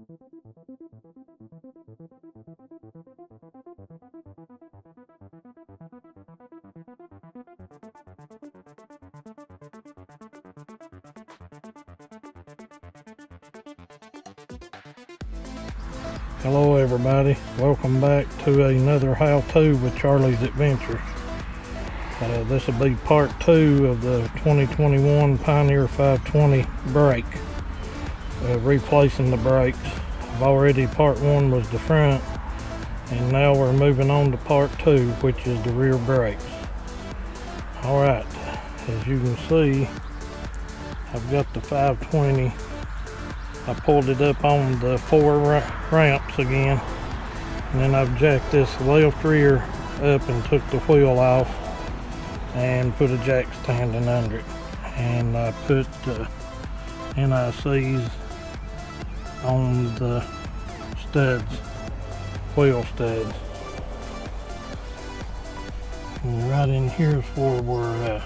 Hello everybody, welcome back to another how-to with Charlie's Adventures. This will be part 2 of the 2021 Pioneer 520 brake, replacing the brakes. Part 1 was the front, and now we're moving on to part 2, which is the rear brakes. Alright, as you can see, I've got the 520. I pulled it up on the 4 ramps again, and then I've jacked this left rear up and took the wheel off and put a jack standing under it, and I put the NICs on the studs, wheel studs. And right in here is where we're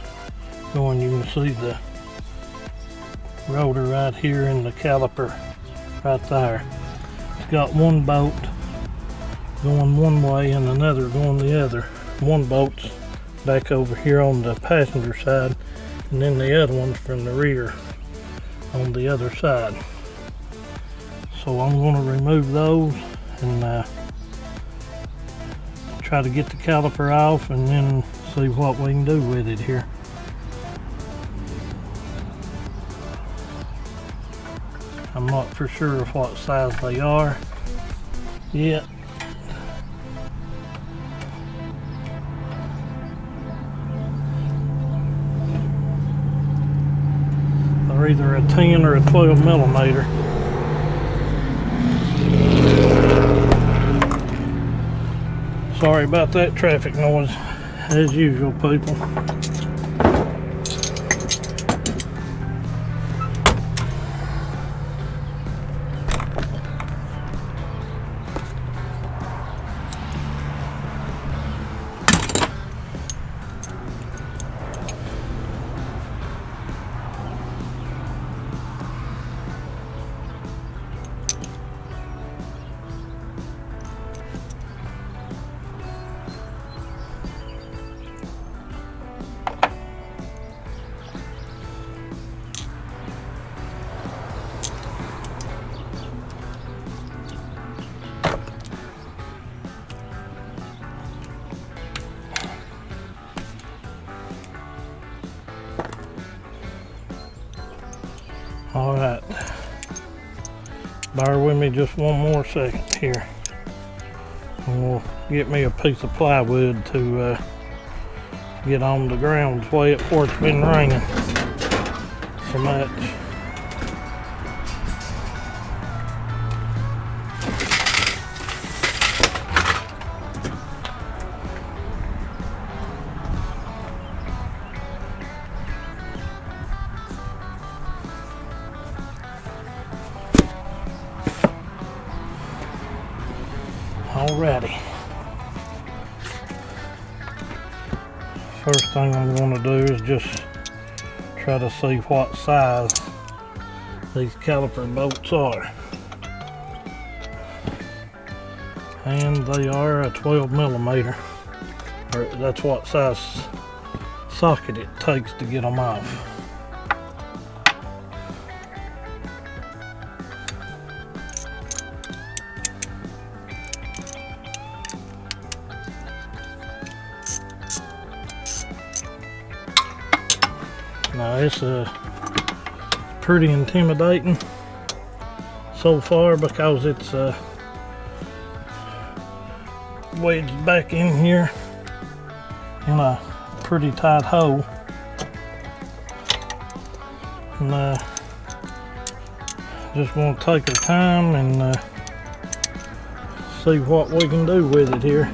going. You can see the rotor right here and the caliper right there. It's got one bolt going one way and another going the other. One bolt's back over here on the passenger side, and then the other one's from the rear on the other side. So I'm going to remove those and try to get the caliper off, and then see what we can do with it here. I'm not for sure of what size they are yet. They're either a 10 or a 12 millimeter. Sorry about that traffic noise, as usual, people. Alright, bear with me just one more second here, and we'll get me a piece of plywood to get on the ground way up where it's been raining so much. Alrighty. First thing I'm going to do is just try to see what size these caliper bolts are. And they are a 12 millimeter. Or that's what size socket it takes to get them off. Now it's pretty intimidating so far because it's wedged back in here in a pretty tight hole, and just want to take our time and see what we can do with it here.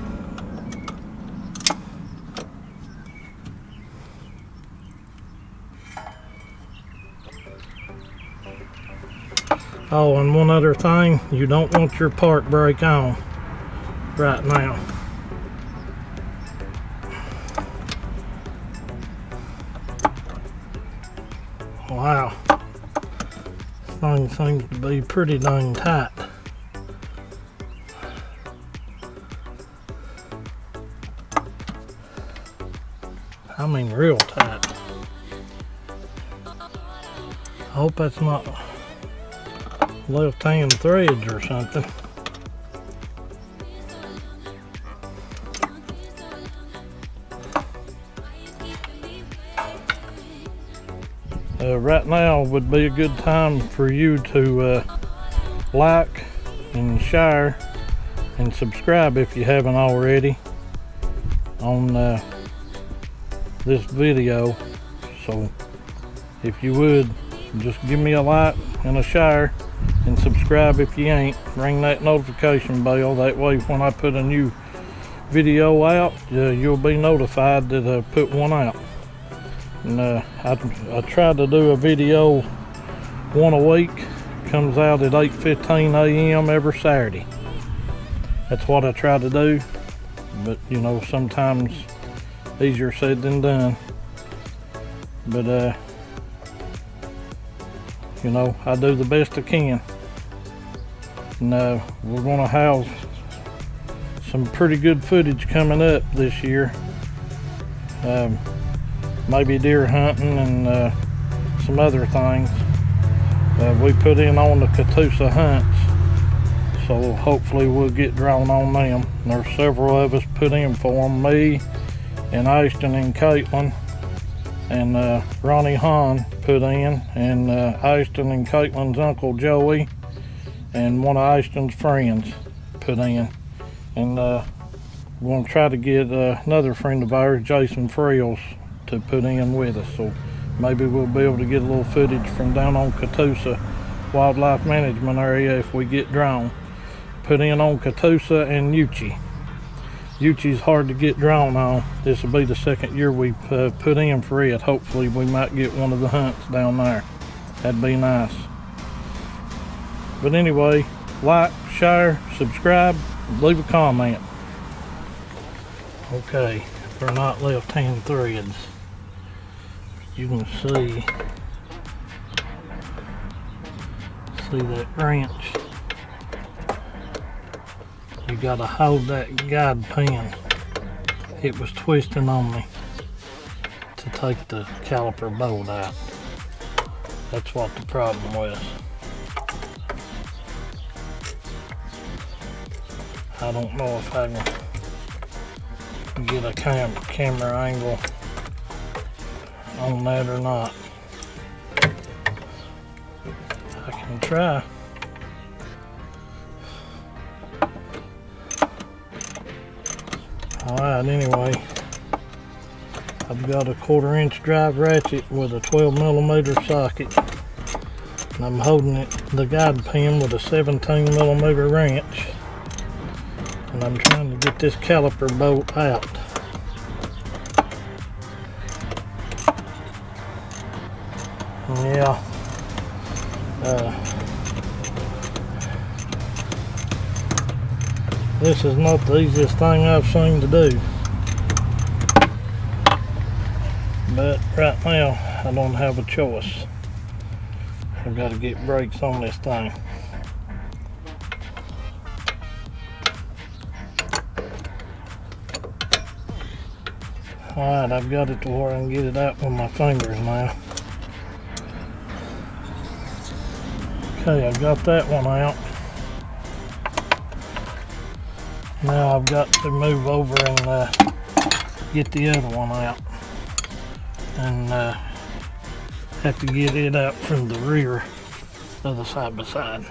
Oh, and one other thing, you don't want your park brake on right now. Wow, this thing seems to be pretty dang tight. I mean real tight. I hope that's not left-hand threads or something. Right now would be a good time for you to like and share and subscribe if you haven't already on this video. So if you would, just give me a like and a share and subscribe if you ain't. Ring that notification bell, that way when I put a new video out, you'll be notified that I put one out. And I try to do a video one a week. Comes out at 8:15 a.m. every Saturday. That's what I try to do, but you know, sometimes easier said than done. But you know, I do the best I can. And we're gonna have some pretty good footage coming up this year. Maybe deer hunting and some other things. We put in on the Catoosa hunts, so hopefully we'll get drawn on them. There's several of us put in for them, me and Ashton and Caitlin, and Ronnie Hahn put in, and Ashton and Caitlin's uncle Joey and one of Ashton's friends put in. And we're going to try to get another friend of ours, Jason Frills, to put in with us, so maybe we'll be able to get a little footage from down on Catoosa Wildlife Management Area if we get drawn. Put in on Catoosa and Uchee. Uchee's hard to get drawn on. This will be the second year we put in for it. Hopefully we might get one of the hunts down there. That'd be nice. But anyway, like, share, subscribe, leave a comment. Okay, they're not left-hand threads. You can see that wrench. You gotta hold that guide pin. It was twisting on me to take the caliper bolt out. That's what the problem was. I don't know if I can get a camera angle on that or not. I can try. Alright, anyway, I've got a 1/4 inch drive ratchet with a 12mm socket, and I'm holding the guide pin with a 17mm wrench, and I'm trying to get this caliper bolt out. Yeah, this is not the easiest thing I've seen to do, but right now I don't have a choice. I've got to get brakes on this thing. Alright, I've got it to where I can get it out with my fingers now. Okay, I've got that one out. Now I've got to move over and get the other one out. And have to get it out from the rear of the side-by-side.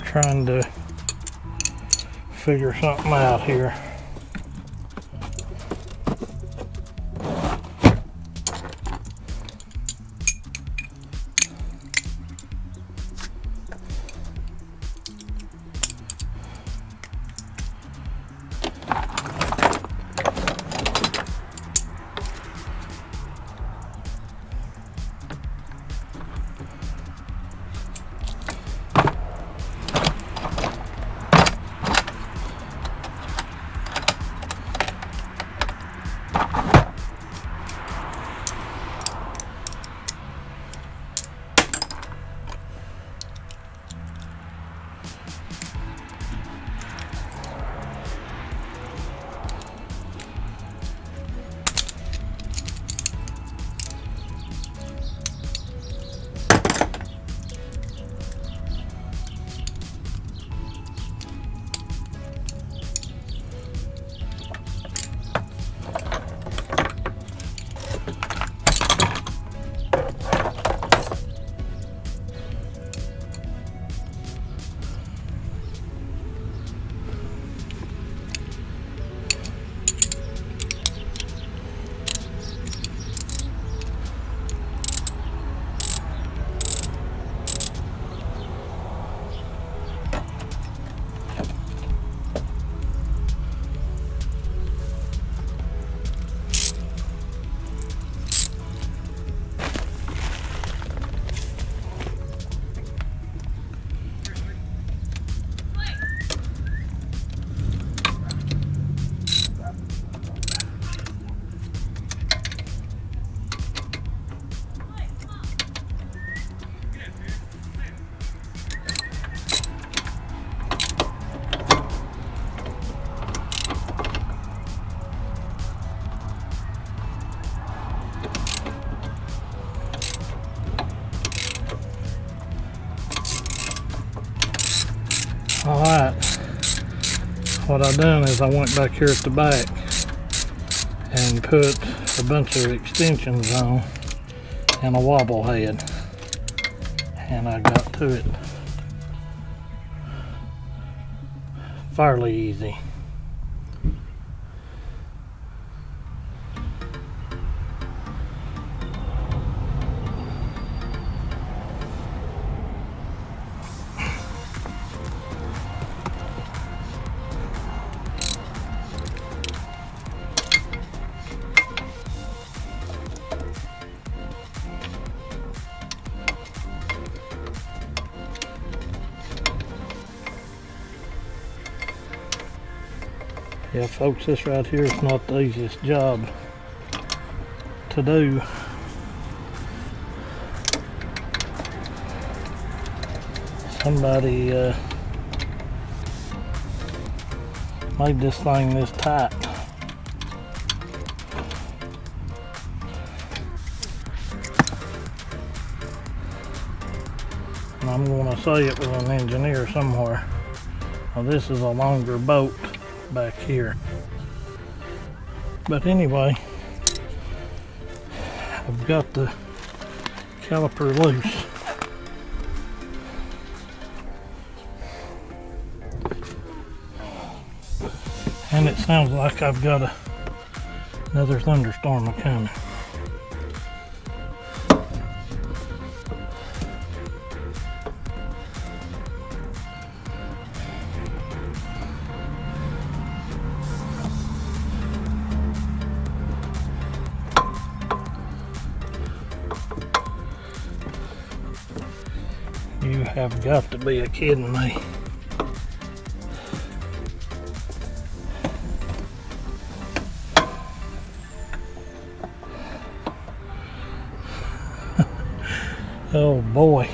Trying to figure something out here. what I done is I went back here at the back and put a bunch of extensions on and a wobble head, and I got to it fairly easy. Yeah, folks, this right here is not the easiest job to do. Somebody made this thing this tight. And I'm going to say it was an engineer somewhere. Now this is a longer bolt back here. But anyway, I've got the caliper loose. And it sounds like I've got another thunderstorm coming. You have got to be kidding me. Oh boy.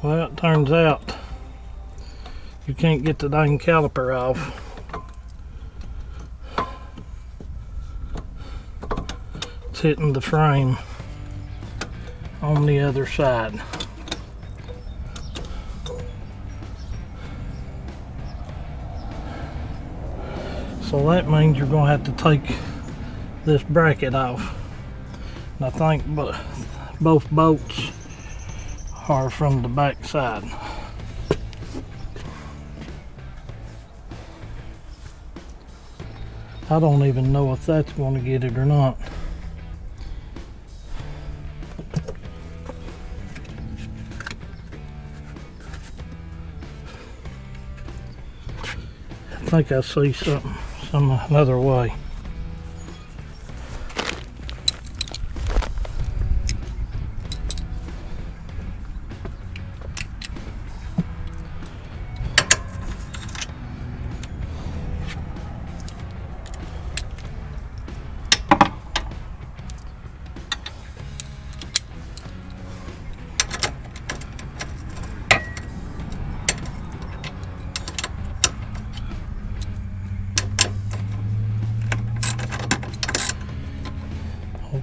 Well, it turns out you can't get the dang caliper off. It's hitting the frame on the other side. So that means you're going to have to take this bracket off. And I think both bolts are from the back side. I don't even know if that's going to get it or not. I think I see something another way.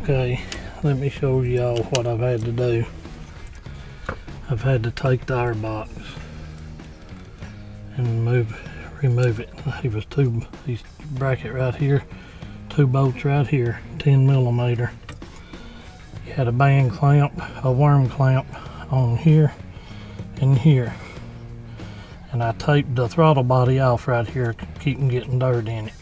Okay, let me show y'all what I've had to do. I've had to take the air box and remove it. These bracket right here, 2 bolts right here, 10mm. You had a band clamp, a worm clamp on here and here. And I taped the throttle body off right here to keep from getting dirt in it.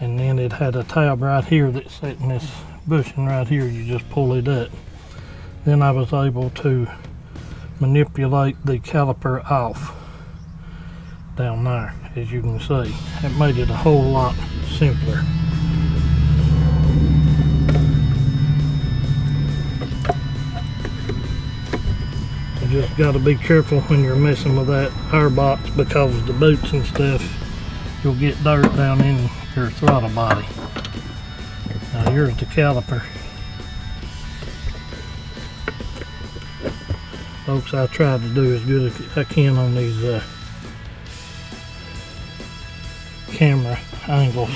And then it had a tab right here that's set in this bushing right here. You just pull it up. Then I was able to manipulate the caliper off down there, as you can see. It made it a whole lot simpler. You just got to be careful when you're messing with that air box, because the boots and stuff, you'll get dirt down in your throttle body. Now here's the caliper. Folks, I tried to do as good as I can on these camera angles.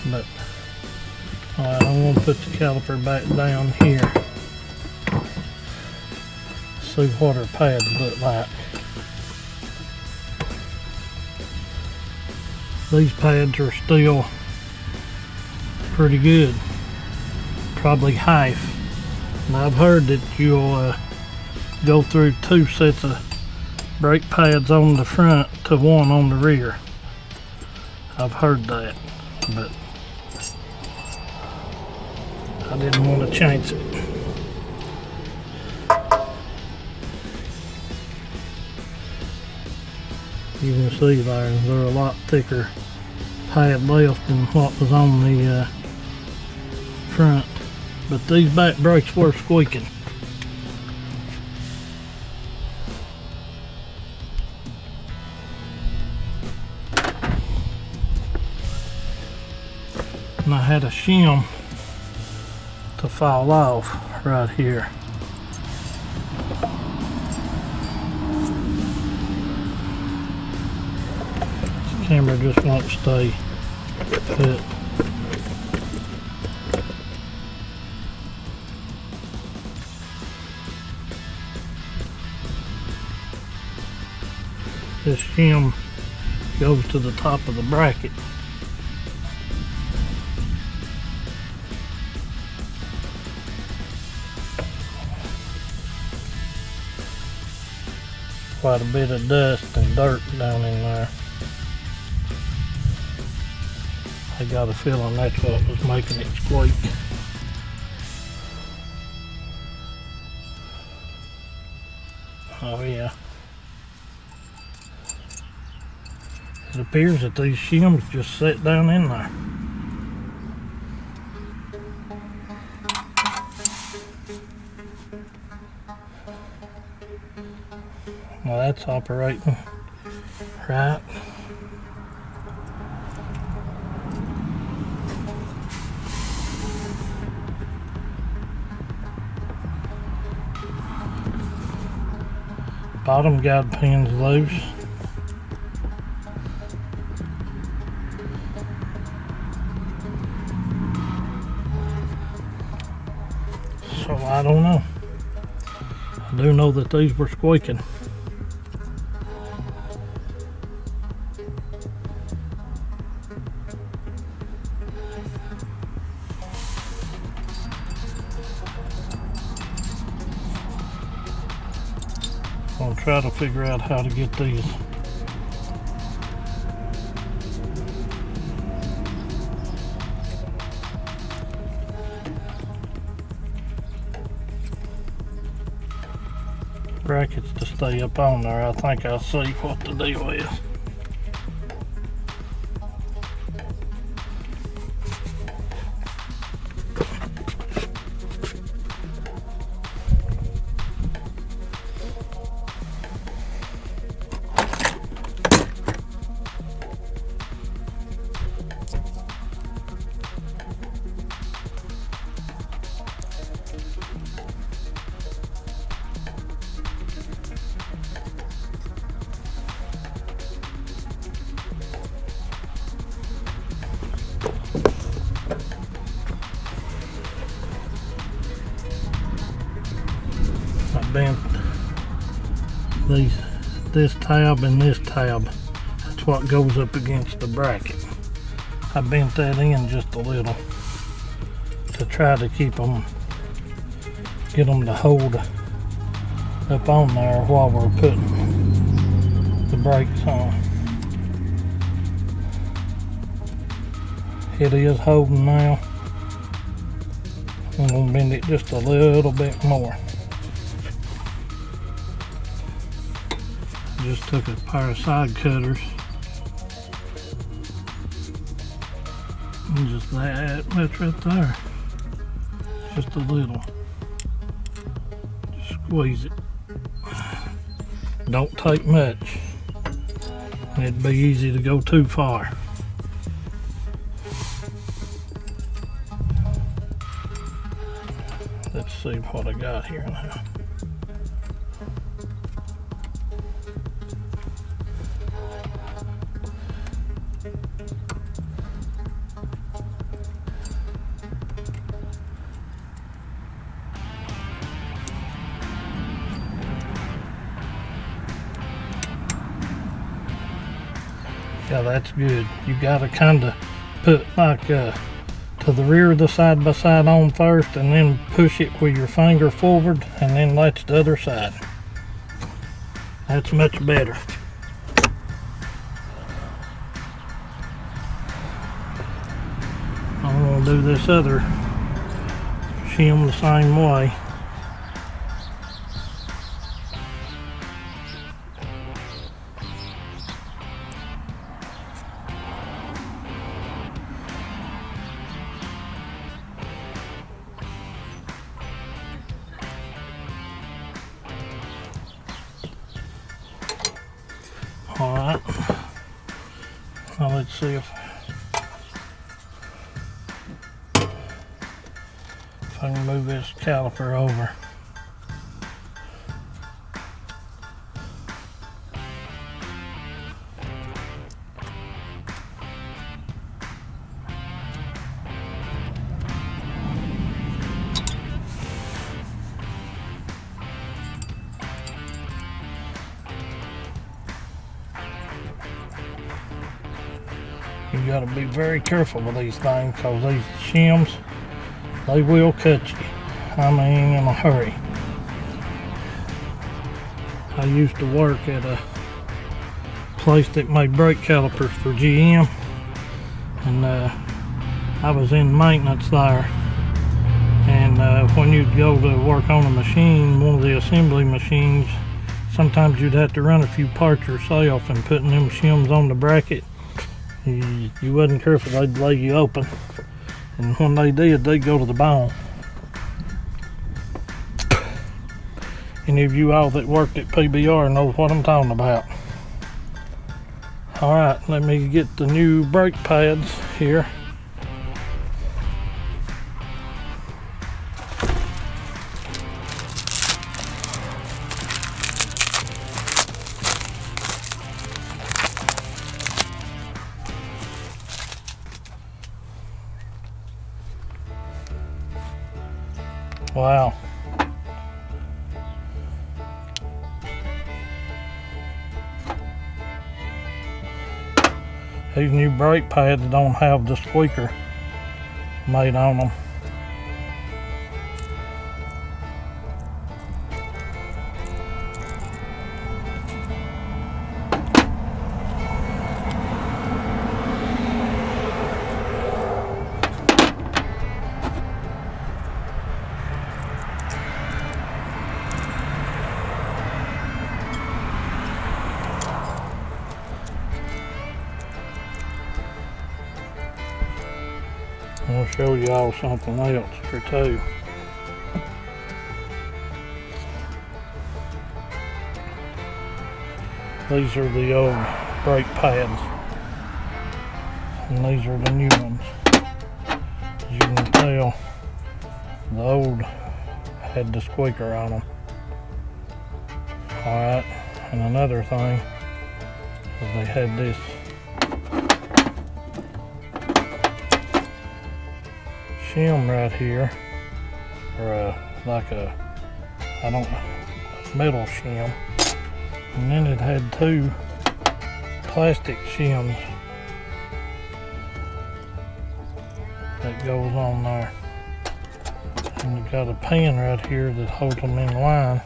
But I'm going to put the caliper back down here. see what her pads look like. These pads are still pretty good, probably half. And I've heard that you'll go through 2 sets of brake pads on the front to 1 on the rear. I've heard that, but I didn't want to chance it. You can see they're a lot thicker pad left than what was on the front, but these back brakes were squeaking. And I had a shim to fall off right here. The camera just won't stay put. This shim goes to the top of the bracket. Quite a bit of dust and dirt down in there. I got a feeling that's what was making it squeak. Oh yeah. It appears that these shims just sit down in there. Now that's operating right. Bottom guide pin's loose. So I don't know. I do know that these were squeaking. I'll try to figure out how to get these brackets to stay up on there. I think I'll see what the deal is. Bent this tab and this tab. That's what goes up against the bracket. I bent that in just a little to try to get them to hold up on there while we're putting the brakes on. It is holding now. I'm going to bend it just a little bit more. Just took a pair of side cutters and just that much right there, just a little, just squeeze it. Don't take much, it'd be easy to go too far. Let's see what I got here now. Yeah, that's good. You gotta kinda put like to the rear of the side by side on first, and then push it with your finger forward, and then latch the other side. That's much better. I'm gonna do this other shim the same way. Alright, now let's see if I can move this caliper over. You gotta be very careful with these things, because these shims, they will cut you. I mean, in a hurry. I used to work at a place that made brake calipers for GM, and I was in maintenance there. And when you'd go to work on a machine, one of the assembly machines, sometimes you'd have to run a few parts yourself, and putting them shims on the bracket, you wasn't careful, they'd lay you open, and when they did, they'd go to the bone. Any of you all that worked at PBR knows what I'm talking about. Alright, let me get the new brake pads here. Wow. These new brake pads don't have the squeaker made on them. I'll show you all something else here too. These are the old brake pads, and these are the new ones. As you can tell, the old had the squeaker on them. Alright, and another thing is they had this shim right here, or like a, I don't know, metal shim, and then it had two plastic shims that goes on there, and you got a pin right here that holds them in line.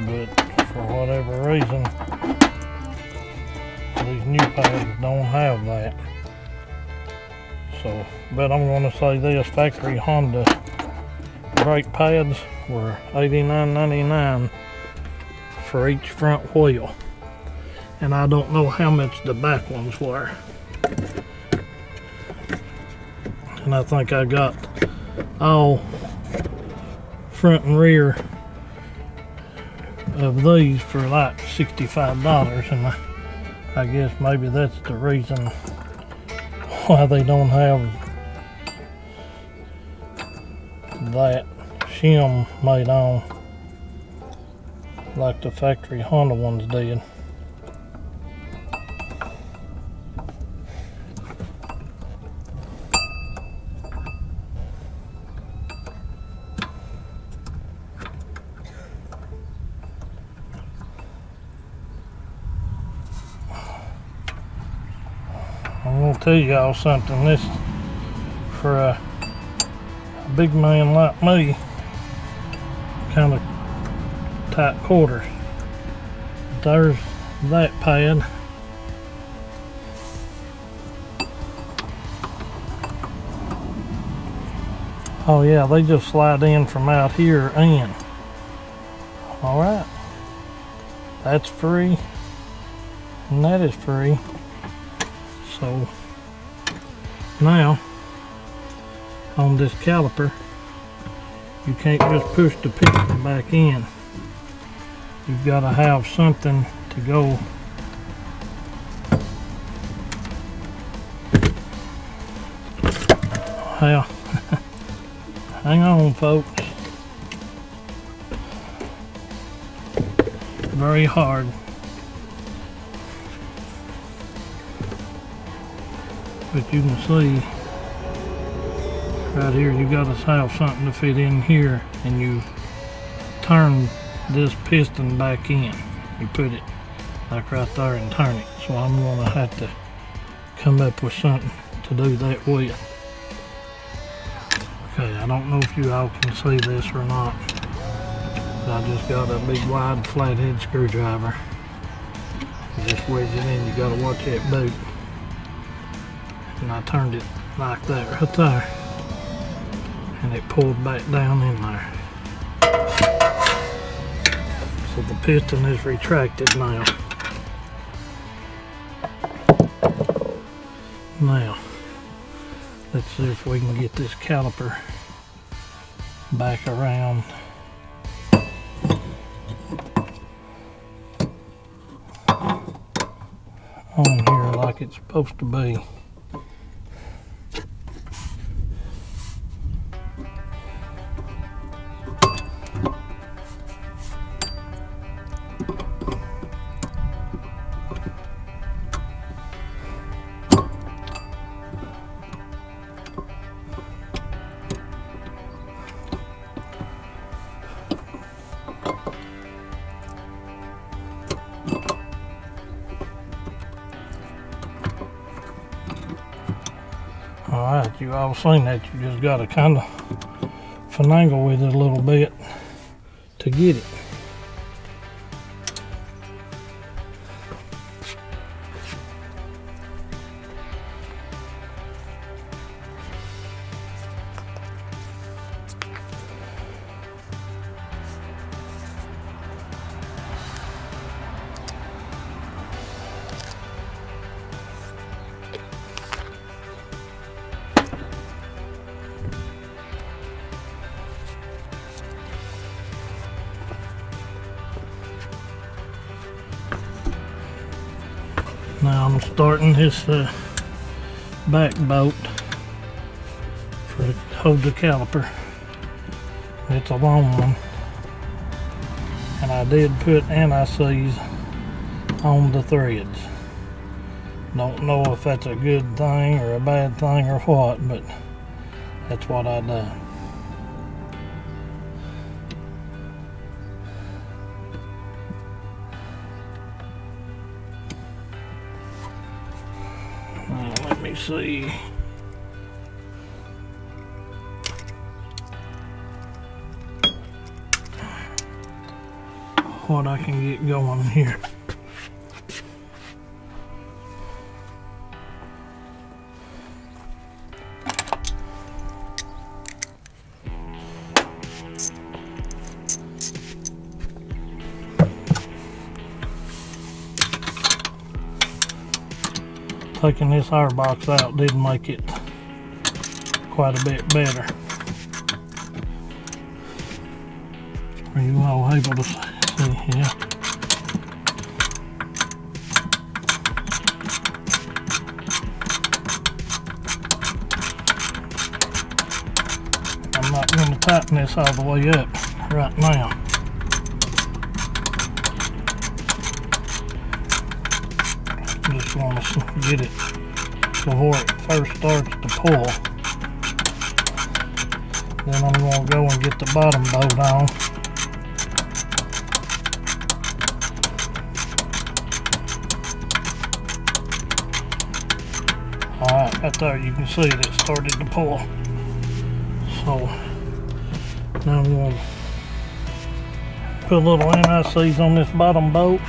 But for whatever reason, these new pads don't have that. So, but I'm going to say this, factory Honda brake pads were $89.99 for each front wheel. And I don't know how much the back ones were. And I think I got all front and rear of these for like $65, and I guess maybe that's the reason why they don't have that shim made on like the factory Honda ones did. gonna tell y'all something. This, for a big man like me, kind of tight quarters. There's that pad. Oh yeah, they just slide in from out here in. Alright. That's free. And that is free. So now on this caliper, you can't just push the piston back in. You've got to have something to go. Well, hang on, folks. Very hard. But you can see right here, you got to have something to fit in here, and you turn this piston back in. You put it like right there and turn it. So I'm gonna have to come up with something to do that with. Okay, I don't know if you all can see this or not, but I just got a big wide flathead screwdriver. You just wedge it in, you gotta watch that boot. And I turned it like that right there, and it pulled back down in there. So the piston is retracted now. Now, let's see if we can get this caliper back around. On here like it's supposed to be. Alright, you all seen that. You just got to kind of finagle with it a little bit to get it. Now I'm starting this back bolt to hold the caliper. It's a long one, and I did put anti-seize on the threads. Don't know if that's a good thing or a bad thing or what, but that's what I done. Now let me see. What I can get going here. Taking this air box out did make it quite a bit better. Are you all able to see here? I'm not going to tighten this all the way up right now. Just want to get it before it first starts to pull. Then I'm going to go and get the bottom bolt on. Right there, you can see it started to pull. So now I'm going to put a little anti-seize on this bottom bolt.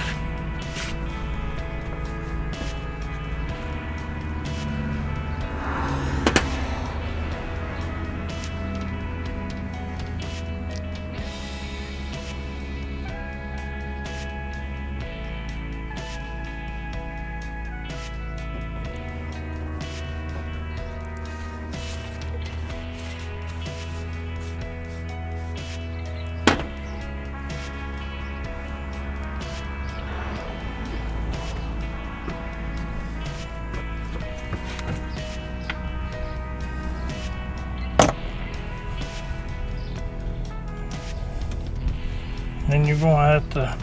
Then you're going to have to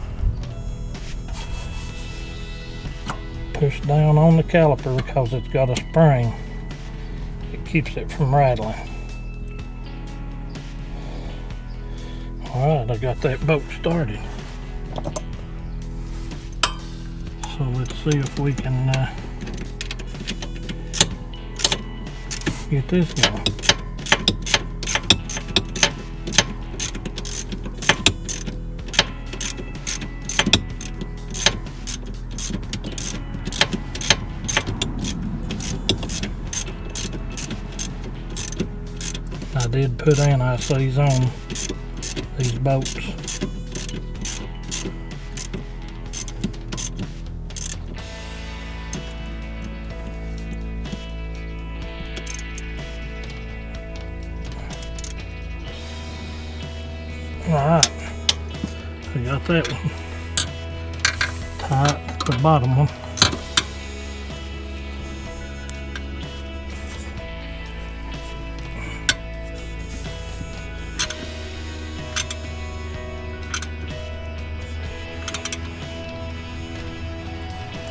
push down on the caliper because it's got a spring. It keeps it from rattling. Alright, I got that bolt started. So let's see if we can get this going. I did put anti-seize on these bolts. Alright, I got that one tight, the bottom one.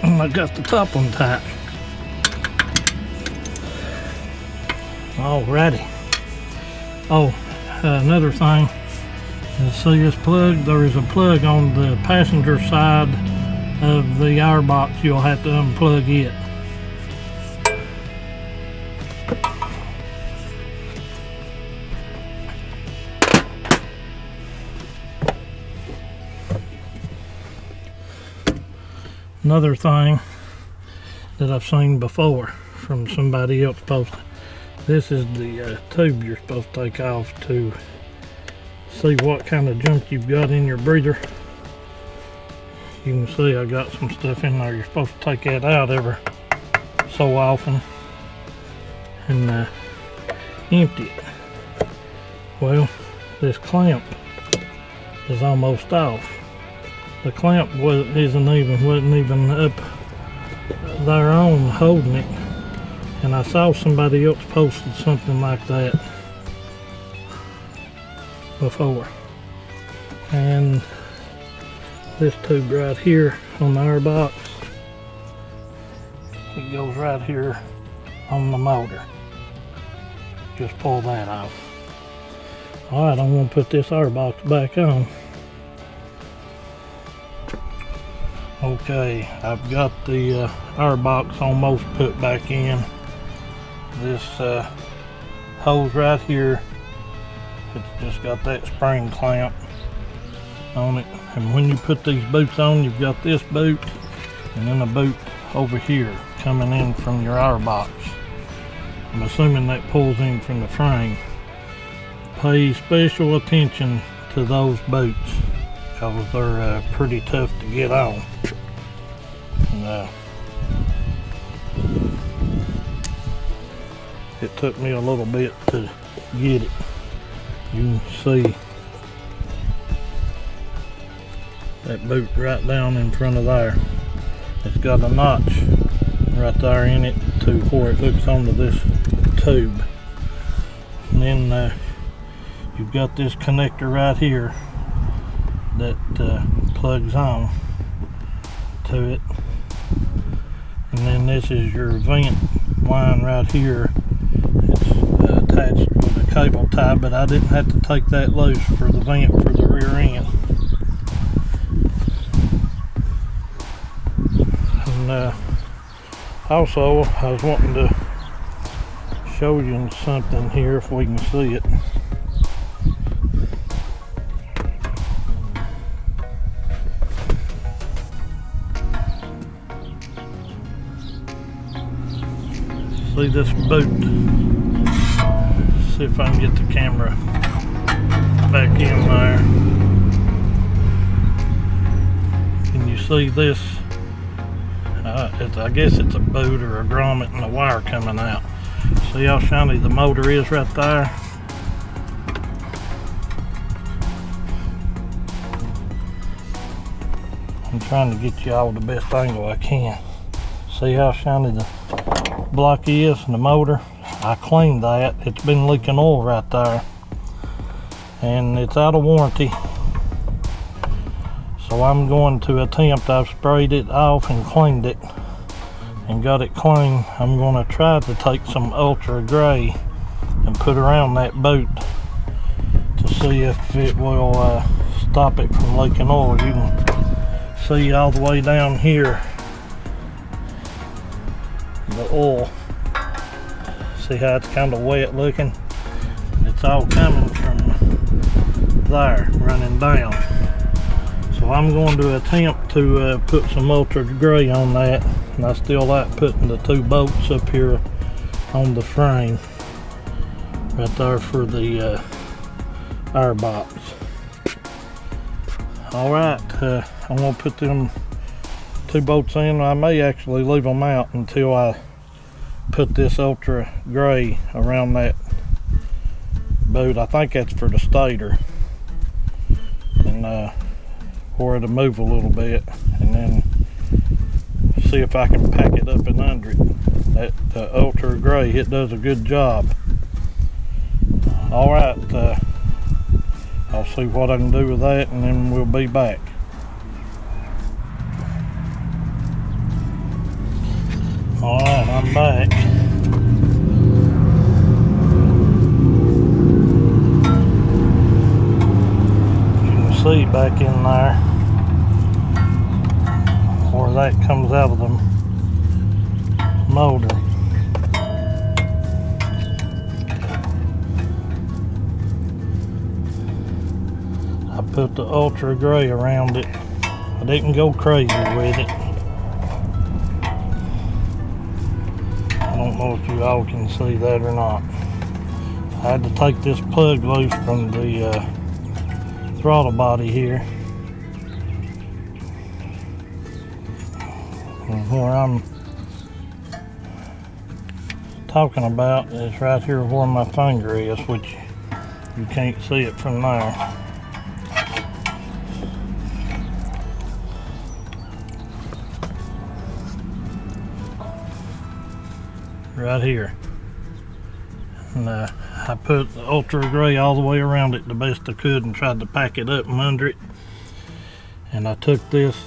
I got the top one tight. Alrighty. Oh, another thing. You see this plug? There is a plug on the passenger side of the airbox. You'll have to unplug it. Another thing that I've seen before from somebody else posted. This is the tube you're supposed to take off to see what kind of junk you've got in your breather. You can see I got some stuff in there. You're supposed to take that out every so often and empty it. Well, this clamp is almost off. The clamp wasn't even up there on holding it, and I saw somebody else posted something like that before. And this tube right here on the airbox, it goes right here on the motor. Just pull that off. Alright, I'm going to put this airbox back on. Okay, I've got the airbox almost put back in. This hose right here, it's just got that spring clamp on it. And when you put these boots on, you've got this boot and then a boot over here coming in from your airbox. I'm assuming that pulls in from the frame. Pay special attention to those boots because they're pretty tough to get on. And, it took me a little bit to get it. You can see that boot right down in front of there. It's got a notch right there in it to where it hooks onto this tube. And then you've got this connector right here that plugs on to it, and then this is your vent line right here. It's attached with a cable tie, but I didn't have to take that loose for the vent for the rear end. And also I was wanting to show you something here if we can see it. See this boot? See if I can get the camera back in there. Can you see this? I guess it's a boot or a grommet and a wire coming out. See how shiny the motor is right there? I'm trying to get you all the best angle I can. See how shiny the block is and the motor? I cleaned that. It's been leaking oil right there. And it's out of warranty. So I'm going to attempt, I've sprayed it off and cleaned it and got it clean. I'm going to try to take some Ultra Gray and put around that boot to see if it will stop it from leaking oil. You can see all the way down here the oil. See how it's kind of wet looking? It's all coming from there, running down. So I'm going to attempt to put some Ultra Gray on that, and I still like putting the 2 bolts up here on the frame right there for the air box. Alright, I'm going to put them 2 bolts in. I may actually leave them out until I put this Ultra Gray around that boot. I think that's for the stator, and for it to move a little bit, and then see if I can pack it up and under it. That Ultra Gray, it does a good job. Alright, I'll see what I can do with that, and then we'll be back. Alright, I'm back. You can see back in there where that comes out of the motor. I put the Ultra Gray around it. I didn't go crazy with it. I don't know if you all can see that or not. I had to take this plug loose from the throttle body here. And where I'm talking about is right here where my finger is, which you can't see it from there. Right here. And I put the Ultra Gray all the way around it the best I could and tried to pack it up and under it. And I took this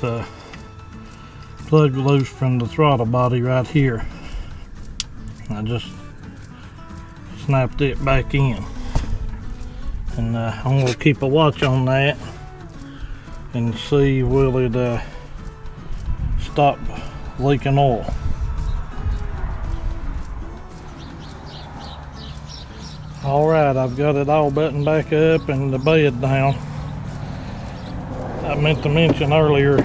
plug loose from the throttle body right here. I just snapped it back in. And I'm going to keep a watch on that and see will it stop leaking oil. Alright, I've got it all buttoned back up and the bed down. I meant to mention earlier,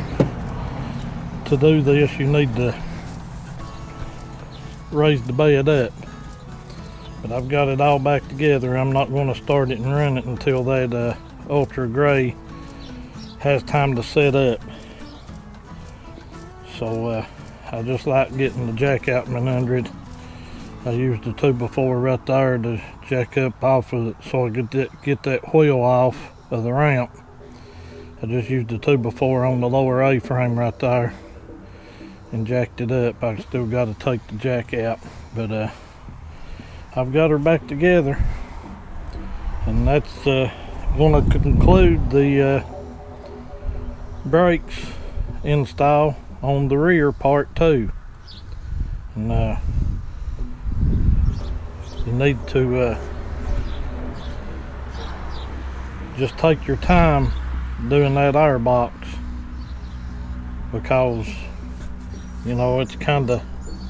to do this you need to raise the bed up. But I've got it all back together. I'm not going to start it and run it until that Ultra Gray has time to set up. So I just like getting the jack out from under it. I used the 2x4 right there to jack up off of it so I could get that wheel off of the ramp. I just used the 2x4 on the lower A-frame right there and jacked it up. I still got to take the jack out, but I've got her back together, and that's going to conclude the brakes install on the rear part 2. And you need to just take your time doing that air box, because you know it's kind of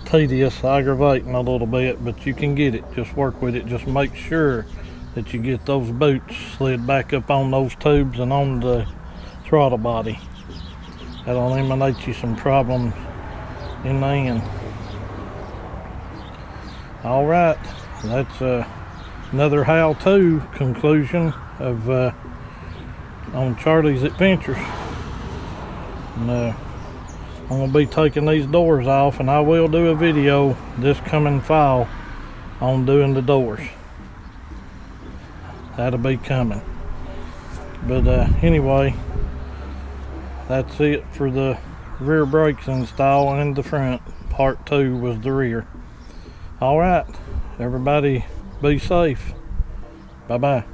tedious, aggravating a little bit, but you can get it. Just work with it. Just make sure that you get those boots slid back up on those tubes and on the throttle body. That'll eliminate you some problems in the end. All right, that's another how-to conclusion of on Charlie's Adventures. And I'm gonna be taking these doors off, and I will do a video this coming fall on doing the doors. That'll be coming. But anyway, that's it for the rear brakes install and the front. Part 2 was the rear. All right, everybody be safe. Bye-bye.